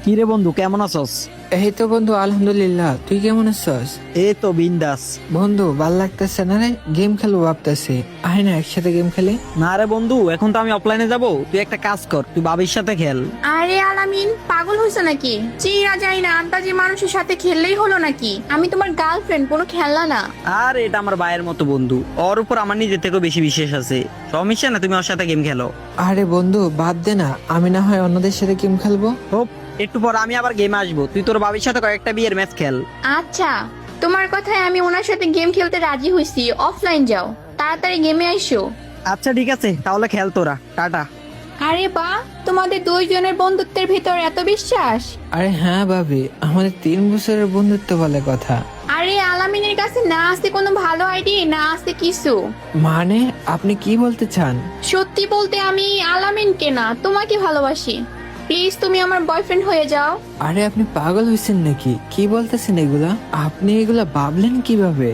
কি রে বন্ধু, কেমন আছস? এই তো বন্ধু, আলহামদুলিল্লাহ। তুই কেমন আছিস? এই তো বিন্দাস। বন্ধু, ভাল লাগতেছে না রে? গেম খেলবো ভাবতেছি। আয় না একসাথে গেম খেলি। না রে বন্ধু, এখন তো আমি অফলাইনে যাব। তুই একটা কাজ কর, তুই বাবির সাথে খেল। আরে আলামিন, পাগল হয়েছে নাকি? চিরা যায় না আন্দাজে মানুষের সাথে খেললেই হলো নাকি? আমি তোমার গার্লফ্রেন্ড, কোনো খেলনা না। আর এটা আমার ভাইয়ের মতো বন্ধু, ওর উপর আমার নিজের থেকেও বেশি বিশ্বাস আছে। সমস্যা না, তুমি ওর সাথে গেম খেলো। আরে বন্ধু বাদ দে না, আমি না হয় অন্যদের সাথে গেম খেলবো। হোপ, একটু পর আমি আবার গেমে আসবো। তুই তোর বাবির সাথে কয়েকটা বিয়ের ম্যাচ খেল। আচ্ছা, তোমার কথায় আমি ওনার সাথে গেম খেলতে রাজি হয়েছি। অফলাইন যাও, তাড়াতাড়ি গেমে আইসো। আচ্ছা ঠিক আছে, তাহলে খেল তোরা। টাটা। আরে বা, তোমাদের দুইজনের বন্ধুত্বের ভিতর এত বিশ্বাস? আরে হ্যাঁ ভাবি, আমাদের 3 বছরের বন্ধুত্ব বলে কথা। আরে আলামিনের কাছে না আছে কোনো ভালো আইডিয়া, না আছে কিছু। মানে আপনি কি বলতে চান? সত্যি বলতে আমি আলামিনকে না, তোমাকে ভালোবাসি। প্লিজ তুমি আমার বয়ফ্রেন্ড হয়ে যাও। আরে আপনি পাগল হয়েছেন নাকি? কি বলতেছেন এগুলা? আপনি এগুলা ভাবলেন কিভাবে?